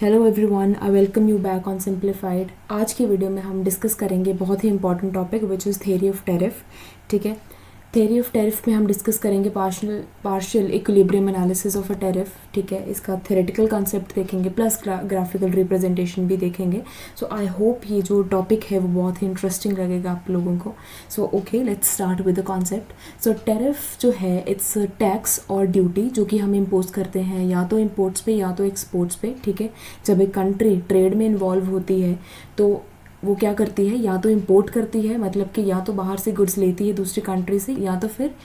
Hello everyone, I welcome you back on Simplified. आज की video में हम डिस्कस करेंगे बहुत ही important topic which is theory of tariff. ठीक है, थ्योरी ऑफ टैरिफ में हम डिस्कस करेंगे partial equilibrium analysis of a tariff. ठीक है, इसका थ्योरेटिकल कॉन्सेप्ट देखेंगे प्लस ग्राफिकल रिप्रेजेंटेशन भी देखेंगे। सो आई होप ये जो टॉपिक है वो बहुत ही इंटरेस्टिंग लगेगा आप लोगों को। So okay, let's start with the concept. So tariff जो है इट्स टैक्स और ड्यूटी जो कि हम इम्पोज करते हैं या तो इम्पोर्ट्स पे या तो एक्सपोर्ट्स पे। ठीक है, जब एक कंट्री ट्रेड में इन्वॉल्व होती है तो वो क्या करती है, या तो इम्पोर्ट करती है, मतलब कि या तो बाहर से गुड्स लेती है दूसरी कंट्री से, या तो फिर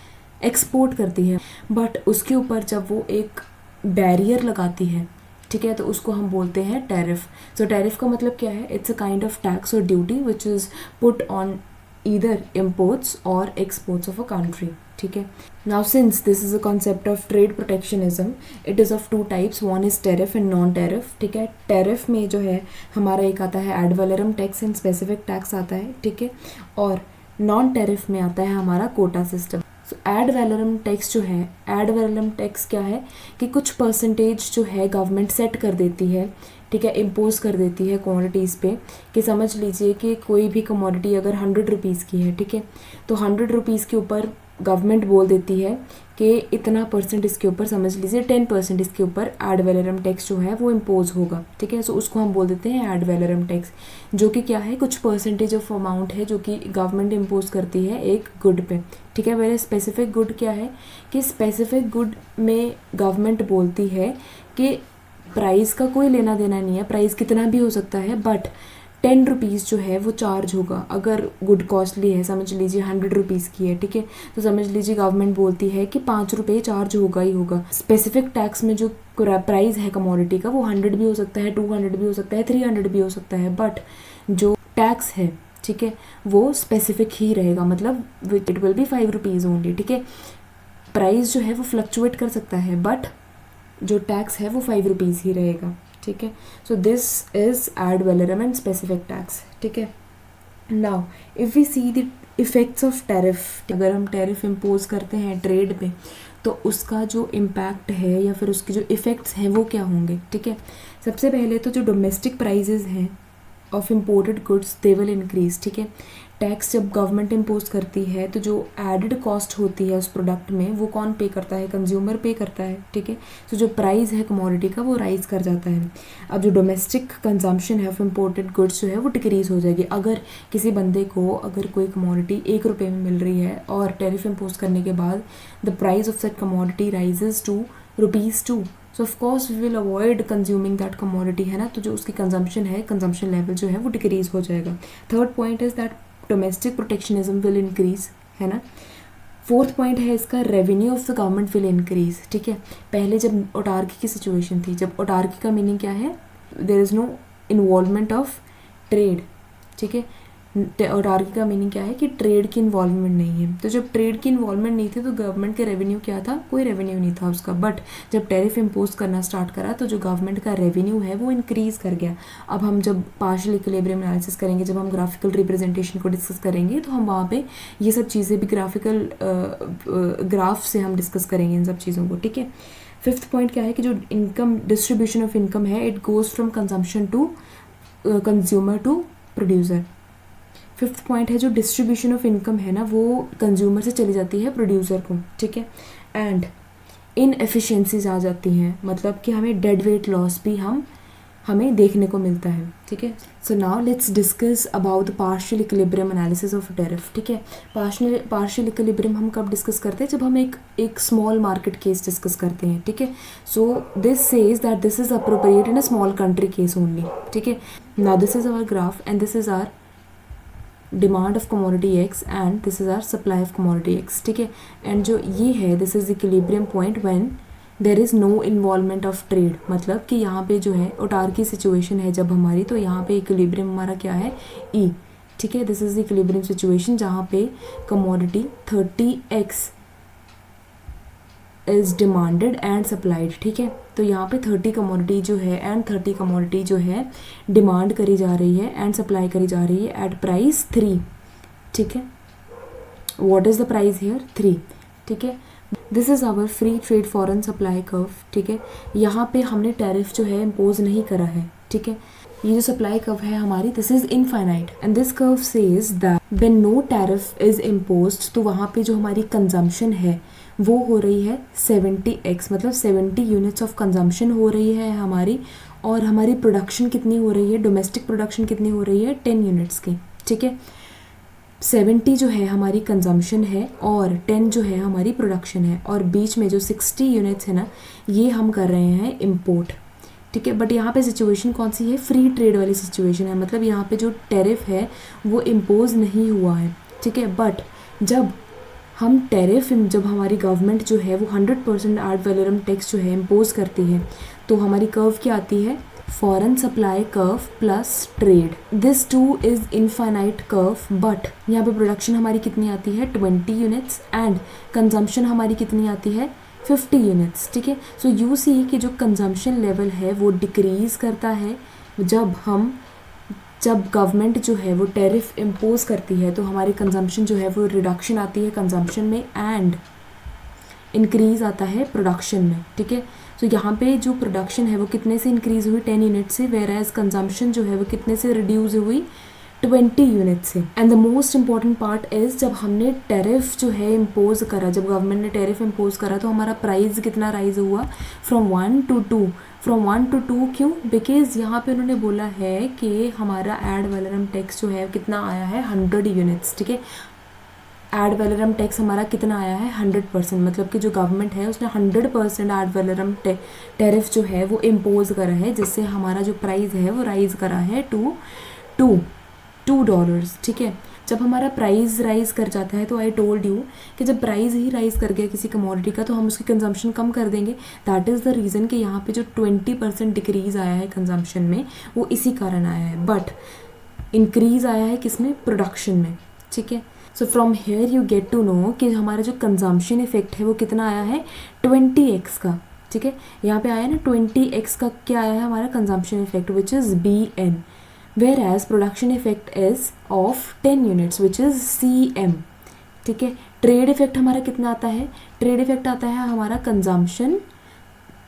एक्सपोर्ट करती है। बट उसके ऊपर जब वो एक बैरियर लगाती है, ठीक है, तो उसको हम बोलते हैं टैरिफ। सो टैरिफ का मतलब क्या है? It's a kind of tax और duty which is put on either imports or exports of a country. ठीक है, now since this is a concept of trade protectionism, it is of two types. One is tariff and non tariff. ठीक है, tariff में जो है हमारा एक आता है ad valorem tax and specific tax आता है। ठीक है, और non tariff में आता है हमारा कोटा सिस्टम। सो एड वैलोरम टैक्स जो है, एड वैलोरम टैक्स क्या है कि कुछ परसेंटेज जो है गवर्नमेंट सेट कर देती है, ठीक है, इम्पोज कर देती है क्वांटिटीज़ पे। कि समझ लीजिए कि कोई भी कमोडिटी अगर 100 रुपीज़ की है, ठीक है, तो 100 रुपीज़ के ऊपर गवर्नमेंट बोल देती है कि इतना परसेंट इसके ऊपर, समझ लीजिए 10% इसके ऊपर एड वैलोरम टैक्स जो है वो इम्पोज होगा। ठीक है, सो उसको हम बोल देते हैं एड वैलोरम टैक्स, जो कि क्या है, कुछ परसेंटेज ऑफ अमाउंट है जो कि गवर्नमेंट इम्पोज करती है एक गुड पे। ठीक है, वेरी स्पेसिफिक गुड क्या है कि स्पेसिफिक गुड में गवर्नमेंट बोलती है कि प्राइस का कोई लेना देना नहीं है, प्राइस कितना भी हो सकता है, बट 10 रुपीज़ जो है वो चार्ज होगा। अगर गुड कॉस्टली है, समझ लीजिए 100 रुपीज़ की है, ठीक है, तो समझ लीजिए गवर्नमेंट बोलती है कि 5 रुपये चार्ज होगा ही होगा। स्पेसिफिक टैक्स में जो प्राइस है कमोडिटी का वो 100 भी हो सकता है, 200 भी हो सकता है, 300 भी हो सकता है, बट जो टैक्स है, ठीक है, वो स्पेसिफिक ही रहेगा, मतलब it will be 5 rupees only. ठीक है, प्राइस जो है वो फ्लक्चुएट कर सकता है, बट जो टैक्स है वो 5 रुपीज़ ही रहेगा। ठीक है, so this is ad valorem and specific tax. ठीक है, now if we see the effects of tariff, अगर हम टैरिफ इम्पोज करते हैं ट्रेड पे तो उसका जो इम्पैक्ट है या फिर उसके जो इफ़ेक्ट्स हैं वो क्या होंगे। ठीक है, सबसे पहले तो जो डोमेस्टिक प्राइजेज़ हैं of imported goods they will increase. ठीक है, टैक्स जब गवर्नमेंट इम्पोज करती है तो जो एडेड कॉस्ट होती है उस प्रोडक्ट में वो कौन पे करता है? कंज्यूमर पे करता है। ठीक है, तो जो प्राइस है कमोडिटी का वो राइज कर जाता है। अब जो डोमेस्टिक कंजम्पशन है ऑफ इम्पोर्टेड गुड्स जो है वो डिक्रीज हो जाएगी। अगर किसी बंदे को अगर कोई कमोडिटी 1 रुपये में मिल रही है और टैरिफ इम्पोज करने के बाद the price of that commodity rises to ₹2, so of course we will avoid consuming that commodity, है ना। तो जो उसकी कंजम्पशन है, कंजम्पशन लेवल जो है वो डिक्रीज हो जाएगा। Third point is that domestic protectionism will increase, है ना। फोर्थ पॉइंट है इसका, revenue of the government will increase. ठीक है, पहले जब ऑटार्की की सिचुएशन थी, जब ऑटार्की का मीनिंग क्या है, there is no involvement of trade. ठीक है, ऑटार्की का मीनिंग क्या है कि ट्रेड की इन्वॉल्वमेंट नहीं है। तो जब ट्रेड की इन्वॉल्वमेंट नहीं थी तो गवर्नमेंट का रेवेन्यू क्या था? कोई रेवेन्यू नहीं था उसका। बट जब टैरिफ इम्पोज करना स्टार्ट करा तो जो गवर्नमेंट का रेवेन्यू है वो इंक्रीज कर गया। अब हम जब पार्शियल इक्विलिब्रियम एनालिसिस करेंगे, जब हम ग्राफिकल रिप्रेजेंटेशन को डिस्कस करेंगे तो हम वहाँ पे ये सब चीज़ें भी ग्राफिकल ग्राफ से हम डिस्कस करेंगे इन सब चीज़ों को। ठीक है, फिफ्थ पॉइंट क्या है कि जो इनकम डिस्ट्रीब्यूशन ऑफ इनकम है, it goes from consumption to consumer to producer. Fifth point है जो डिस्ट्रीब्यूशन ऑफ इनकम है ना, वो कंज्यूमर से चली जाती है प्रोड्यूसर को। ठीक है, एंड इनएफिशिएंसीज आ जाती हैं, मतलब कि हमें डेड वेट लॉस भी हमें देखने को मिलता है। ठीक है, so now let's discuss about the partial equilibrium analysis of tariff. ठीक है, पार्शियल इक्विलिब्रियम हम कब डिस्कस करते हैं? जब हम एक स्मॉल मार्केट केस डिस्कस करते हैं। ठीक है, so this says that this is appropriate in a small country case only. ठीक है, now this is our graph and this is our demand of commodity X and this is our supply of commodity X. ठीक है, and जो ये है this is equilibrium point when there is no involvement of trade, मतलब कि यहाँ पे जो है ऑटार्की सिचुएशन है जब हमारी, तो यहाँ पे इक्विलिब्रियम हमारा क्या है? ई। ठीक है, दिस इज इक्विलिब्रियम सिचुएशन जहाँ पे commodity 30x is demanded and supplied. ठीक है, तो यहाँ पे 30 कमोडिटी जो है एंड 30 कमोडिटी जो है डिमांड करी जा रही है एंड सप्लाई करी जा रही है एट प्राइस 3। ठीक है, what is the price here? 3। ठीक है, this is our free trade foreign supply curve, ठीक है। यहाँ पे हमने टैरिफ जो है इम्पोज नहीं करा है, ठीक है। ये जो सप्लाई कर्व है हमारी, this is infinite and this curve says that when no tariff is imposed, तो वहाँ पे जो हमारी कंजम्पशन है वो हो रही है 70x, मतलब 70 यूनिट्स ऑफ कंजम्पशन हो रही है हमारी, और हमारी प्रोडक्शन कितनी हो रही है, डोमेस्टिक प्रोडक्शन कितनी हो रही है 10 यूनिट्स की, ठीक है। 70 जो है हमारी कंजम्पशन है और 10 जो है हमारी प्रोडक्शन है, और बीच में जो 60 यूनिट्स है ना, ये हम कर रहे हैं इम्पोर्ट, ठीक है। बट यहाँ पे सिचुएशन कौन सी है, फ्री ट्रेड वाली सिचुएशन है, मतलब यहाँ पे जो टैरिफ है वो इम्पोज नहीं हुआ है, ठीक है। बट जब हम टैरिफ, जब हमारी गवर्नमेंट जो है वो 100% एड वैलोरम टैक्स जो है इम्पोज करती है, तो हमारी कर्व क्या आती है, foreign supply curve plus trade. This two is infinite curve, but यहाँ पे प्रोडक्शन हमारी कितनी आती है 20 यूनिट्स एंड कंजम्पशन हमारी कितनी आती है 50 यूनिट्स, ठीक है। सो यू सी कि जो कंजम्पशन लेवल है वो डिक्रीज़ करता है जब गवर्नमेंट जो है वो टैरिफ इम्पोज करती है, तो हमारी कंजम्पशन जो है वो रिडक्शन आती है कंजम्पशन में एंड इंक्रीज आता है प्रोडक्शन में, ठीक है। तो यहाँ पे जो प्रोडक्शन है वो कितने से इंक्रीज हुई 10 यूनिट से, वेयर एज कंजम्पशन जो है वो कितने से रिड्यूस हुई 20 यूनिट से। And the most important part is, जब हमने टैरिफ जो है इम्पोज करा, जब गवर्नमेंट ने टैरिफ इम्पोज करा, तो हमारा प्राइस कितना राइज हुआ फ्रॉम 1 to 2। फ्रॉम 1 to 2 क्यों, बिकॉज यहाँ पे उन्होंने बोला है कि हमारा एड वैलोरम टैक्स जो है कितना आया है 100 यूनिट्स, ठीक है। एड वैलोरम टैक्स हमारा कितना आया है 100%, मतलब कि जो गवर्नमेंट है उसने 100% एड वैलोरम टैरिफ जो है वो इम्पोज करा है, जिससे हमारा जो प्राइस है वो राइज करा है $2, ठीक है। जब हमारा प्राइस राइज कर जाता है, तो आई टोल्ड यू कि जब प्राइस ही राइज कर गया किसी कमोडिटी का, तो हम उसकी कंजम्पशन कम कर देंगे। दैट इज़ द रीज़न कि यहाँ पे जो 20% डिक्रीज़ आया है कंजम्पशन में, वो इसी कारण आया है। बट इंक्रीज़ आया है किसमें, प्रोडक्शन में, ठीक है। So from here you get to know कि हमारा जो कंजम्पशन इफेक्ट है वो कितना आया है 20x का, ठीक है। यहाँ पे आया ना 20x का, क्या आया है हमारा consumption effect, which is BN, whereas production effect is of 10 units which is CM, ठीक है। ट्रेड इफेक्ट हमारा कितना आता है, ट्रेड इफेक्ट आता है हमारा कंजम्पशन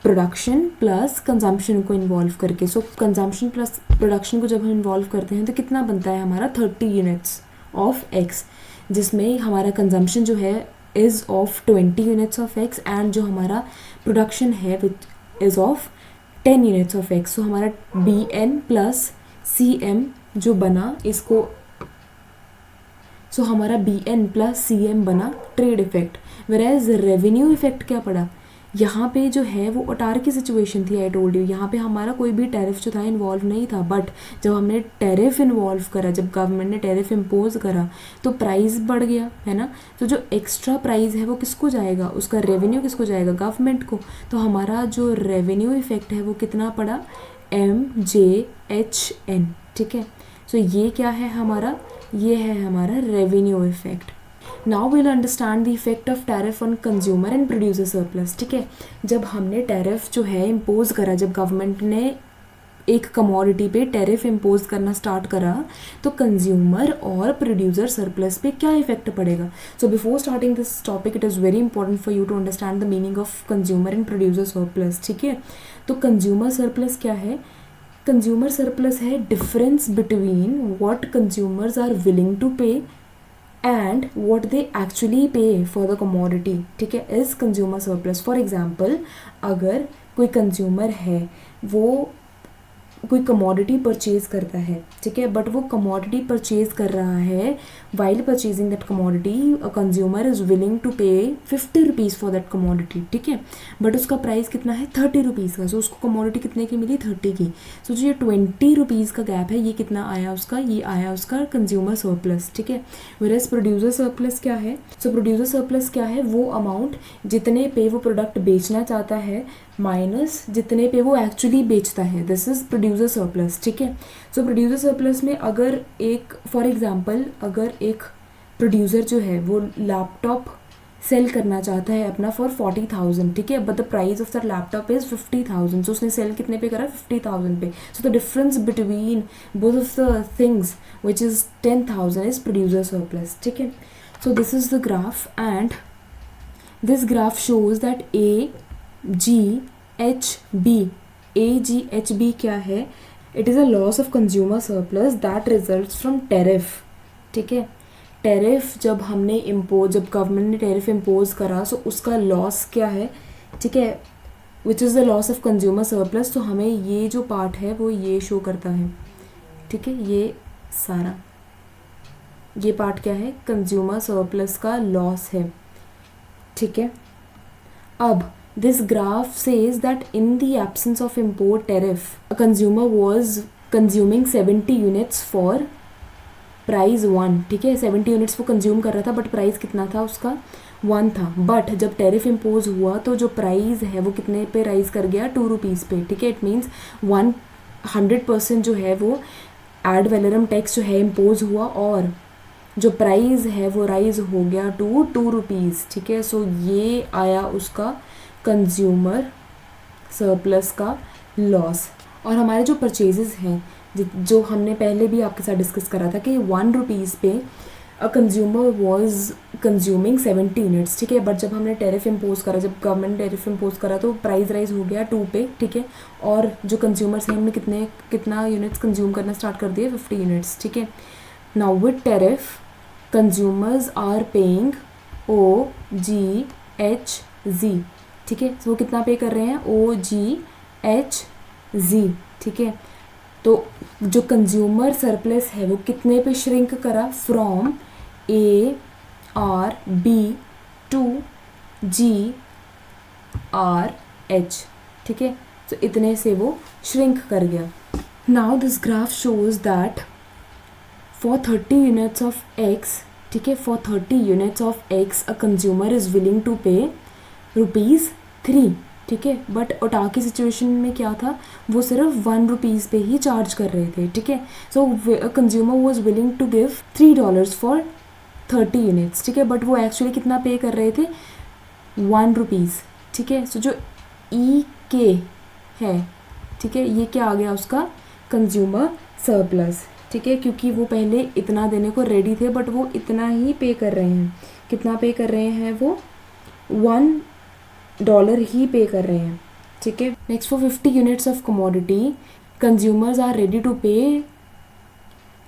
प्रोडक्शन प्लस कंजम्पशन को इन्वॉल्व करके। सो कंजम्पशन प्लस प्रोडक्शन को जब हम इन्वॉल्व करते हैं तो कितना बनता है हमारा 30 यूनिट्स ऑफ X, जिसमें हमारा कंजम्पशन जो है is of 20 units of X and जो हमारा प्रोडक्शन है which is of 10 units of X। सो हमारा BN प्लस CM जो बना इसको, सो हमारा BN प्लस CM बना ट्रेड इफेक्ट। वेराज रेवेन्यू इफेक्ट क्या पड़ा, यहाँ पे जो है वो अटार की सिचुएशन थी, आई टोल्ड यू। यहाँ पे हमारा कोई भी टैरिफ जो था इन्वॉल्व नहीं था, बट जब हमने टैरिफ इन्वॉल्व करा, जब गवर्नमेंट ने टैरिफ इम्पोज करा, तो प्राइस बढ़ गया, है ना। तो जो एक्स्ट्रा प्राइस है वो किसको जाएगा, उसका रेवेन्यू किसको जाएगा, गवर्नमेंट को। तो हमारा जो रेवेन्यू इफेक्ट है वो कितना पड़ा, MJHN, ठीक है। सो ये क्या है हमारा, ये है हमारा revenue effect. Now will understand the effect of tariff on consumer and producer surplus, ठीक है। जब हमने टैरिफ जो है इम्पोज करा, जब गवर्नमेंट ने एक कमोडिटी पे टैरिफ इम्पोज करना स्टार्ट करा, तो कंज्यूमर और प्रोड्यूसर सरप्लस पे क्या इफेक्ट पड़ेगा। So before starting this topic, it is very important for you to understand the meaning of consumer and producer surplus, ठीक है। तो कंज्यूमर सरप्लस क्या है, कंज्यूमर सरप्लस है difference between what consumers are willing to pay and what they actually pay for the commodity, ठीक है, is consumer surplus. For example, अगर कोई कंज्यूमर है, वो कोई कमोडिटी परचेज करता है, ठीक है, बट वो कमोडिटी परचेज कर रहा है, while purchasing that commodity a consumer is willing to pay 50 rupees for that commodity, ठीक है, बट उसका प्राइस कितना है 30 रुपीज़ का। सो उसको कमोडिटी कितने की मिली, 30 की। सो जो ये 20 रुपीज़ का गैप है, ये कितना आया उसका, ये आया उसका कंज्यूमर सरप्लस, ठीक है। वेयरएज प्रोड्यूसर सरप्लस क्या है, सो प्रोड्यूसर सरप्लस क्या है, वो अमाउंट जितने पे वो प्रोडक्ट बेचना चाहता है माइनस जितने पे वो एक्चुअली बेचता है, दिस इज प्रोड्यूसर सरप्लस, ठीक है। सो प्रोड्यूसर सरप्लस में अगर एक, फॉर एग्जांपल, अगर एक प्रोड्यूसर जो है वो लैपटॉप सेल करना चाहता है अपना फॉर 40,000, ठीक है, but the price of that laptop is 50,000, सो उसने सेल कितने पे करा, 50,000 पे। So the difference between both of the things which is 10,000 is producer surplus, ठीक है। So this is the graph and this graph shows that AGHB क्या है? It is a loss of consumer surplus that results from tariff. ठीक है, tariff जब government ने tariff impose करा, सो उसका लॉस क्या है? ठीक है, which is the loss of consumer surplus. तो हमें ये जो पार्ट है वो ये शो करता है. ठीक है, ये पार्ट क्या है? कंज्यूमर सरप्लस का लॉस है. ठीक है, अब this graph says that in the absence of import tariff a consumer was consuming 70 units for price 1. ठीक है, 70 यूनिट्स वो कंज्यूम कर रहा था, बट प्राइस कितना था उसका? 1 था. बट जब टेरिफ इम्पोज हुआ तो जो प्राइस है वो कितने पे राइज कर गया? 2 रुपीज़ पे. ठीक है, इट मीन्स 100% जो है वो एड वैलोरम टैक्स जो है इम्पोज हुआ, और जो प्राइस है वो राइज हो गया टू 2 रुपीज़. ठीक है, सो ये आया उसका कंज्यूमर सरप्लस का लॉस. और हमारे जो परचेजेस हैं, जो हमने पहले भी आपके साथ डिस्कस करा था कि 1 रुपीज़ पे a consumer was consuming 70 units. ठीक है, बट जब हमने टेरिफ इम्पोज करा, जब गवर्नमेंट टेरिफ इम्पोज करा, तो प्राइस राइज हो गया 2 पे. ठीक है, और जो कंज्यूमर्स हैं हमने कितना यूनिट्स कंज्यूम करना स्टार्ट कर दिए? 50 यूनिट्स. ठीक है, now with tariff consumers are paying OGHZ. ठीक है, वो कितना पे कर रहे हैं? OGHZ. ठीक है, तो जो कंज्यूमर सरप्लस है वो कितने पे श्रिंक करा? From ARB to GRH. ठीक है, तो इतने से वो श्रिंक कर गया. Now this graph shows that for 30 units of X, ठीक है, for 30 units of X a consumer is willing to pay ₹3. ठीक है, बट ओटाकी सिचुएशन में क्या था? वो सिर्फ 1 रुपीज़ पे ही चार्ज कर रहे थे. ठीक है, so consumer was willing to give $3 for 30 units. ठीक है, बट वो एक्चुअली कितना पे कर रहे थे? 1 रुपीज़. ठीक है, सो जो EK है, ठीक है, ये क्या आ गया उसका? Consumer surplus. ठीक है, क्योंकि वो पहले इतना देने को रेडी थे, बट वो इतना ही पे कर रहे हैं. कितना पे कर रहे हैं? वो $1 ही पे कर रहे हैं. ठीक है, next for 50 units of commodity consumers are ready to pay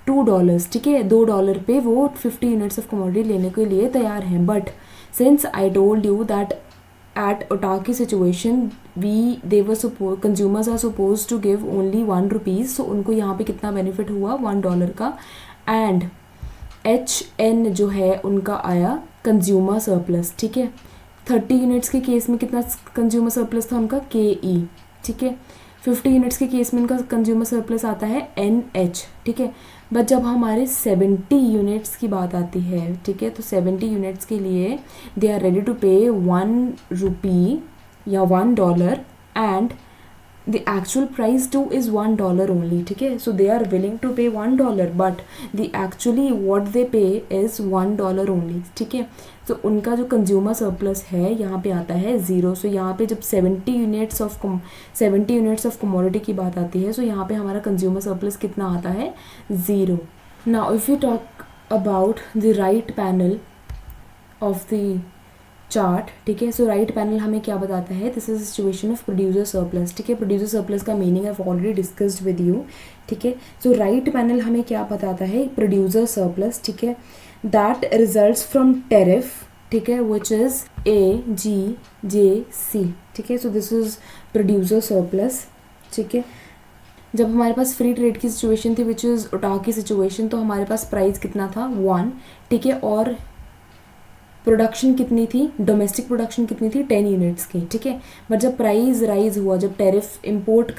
$2. ठीक है, $2 पे वो 50 यूनिट्स ऑफ कमोडिटी लेने के लिए तैयार हैं. But since I told you that at autarky situation consumers are suppose to give only 1 rupees. So उनको यहाँ पे कितना बेनिफिट हुआ? $1 का. एंड HN जो है उनका आया कंज्यूमर सरप्लस. ठीक है, 30 यूनिट्स के केस में कितना कंज्यूमर सरप्लस था उनका? KE. ठीक है, 50 यूनिट्स के केस में उनका कंज्यूमर सरप्लस आता है NH. ठीक है, बट जब हमारे 70 यूनिट्स की बात आती है, ठीक है, तो 70 यूनिट्स के लिए दे आर रेडी टू पे 1 रुपी या $1, and the actual price too is $1 only. ठीक है, so they are willing to pay $1, but the actually what they pay is $1 only. ठीक है, तो उनका जो कंज्यूमर सरप्लस है यहाँ पे आता है 0. सो यहाँ पे जब 70 यूनिट्स ऑफ कमोडिटी की बात आती है, सो यहाँ पे हमारा कंज्यूमर सरप्लस कितना आता है? 0. Now if you talk about the right panel of the chart, ठीक है, सो राइट पैनल हमें क्या बताता है? This is situation of producer surplus. ठीक है, प्रोड्यूसर सरप्लस का meaning I already discussed with you. ठीक है, सो राइट पैनल हमें क्या बताता है? Producer surplus. ठीक है, दैट रिजल्ट्स फ्रॉम टेरिफ. ठीक है, विच इज AGJC. ठीक है, so this is producer surplus. ठीक है, जब हमारे पास फ्री ट्रेड की सिचुएशन थी विच इज़ ओटाकी सिचुएशन, तो हमारे पास प्राइस कितना था? 1. ठीक है, और प्रोडक्शन कितनी थी? डोमेस्टिक प्रोडक्शन कितनी थी? 10 यूनिट्स की. ठीक है, बट जब प्राइस राइज हुआ, जब टैरिफ इम्पोज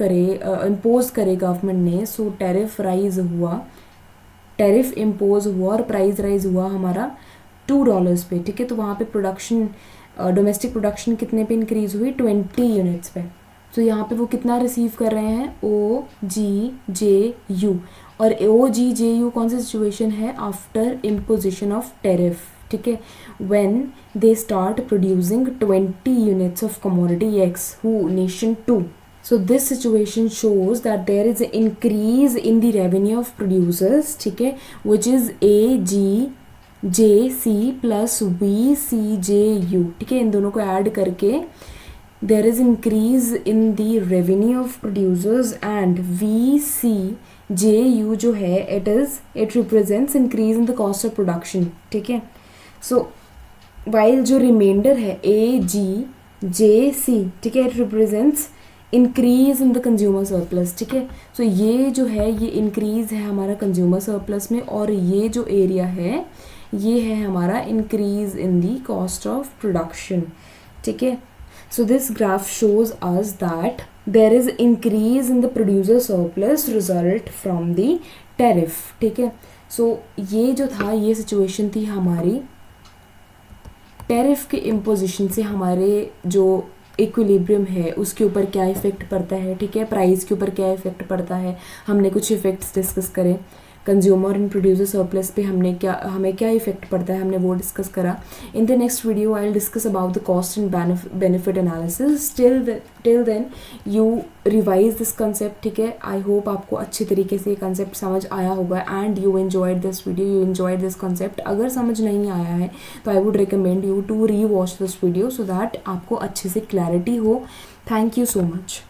करे गवर्नमेंट ने, सो टैरिफ इम्पोज हुआ और प्राइस राइज हुआ हमारा $2 पे. ठीक है, तो वहाँ पे प्रोडक्शन डोमेस्टिक प्रोडक्शन कितने पे इंक्रीज हुई? 20 यूनिट्स पे. तो यहाँ पे वो कितना रिसीव कर रहे हैं? OGJU. और OGJU कौन सी सिचुएशन है? After imposition of tariff. ठीक है, when they start producing 20 units of commodity X, who nation 2. So this situation shows that there is an increase in the revenue of producers. ठीक है, which is AGJU. J C plus V C J U, ठीक है, इन दोनों को add करके there is increase in the revenue of producers and V C J U जो है it represents increase in the cost of production, ठीक है। सो वाइल जो रिमाइंडर है ए जी जे सी, ठीक है, it represents increase in the consumer surplus, ठीक है। सो ये जो है ये इंक्रीज है हमारा कंज्यूमर सरप्लस में, और ये जो एरिया है ये है हमारा increase in the cost of production, ठीक है। So this graph shows us that there is increase in the producer surplus result from the tariff, ठीक है। सो ये जो था ये सिचुएशन थी हमारी टैरिफ के इम्पोजिशन से हमारे जो इक्विलिब्रियम है उसके ऊपर क्या इफ़ेक्ट पड़ता है, ठीक है, प्राइस के ऊपर क्या इफ़ेक्ट पड़ता है। हमने कुछ इफ़ेक्ट्स डिस्कस करे, कंज्यूमर एंड प्रोड्यूसर सरप्लस पे हमें क्या इफेक्ट पड़ता है हमने वो डिस्कस करा। In the next video I will discuss about the cost and benefit analysis. Till then you revise this concept, ठीक है। आई होप आपको अच्छी तरीके से ये कंसेप्ट समझ आया होगा and you enjoyed this video, you enjoyed this concept. अगर समझ नहीं आया है तो I would recommend you to rewatch this video so that आपको अच्छे से क्लैरिटी हो। Thank you so much.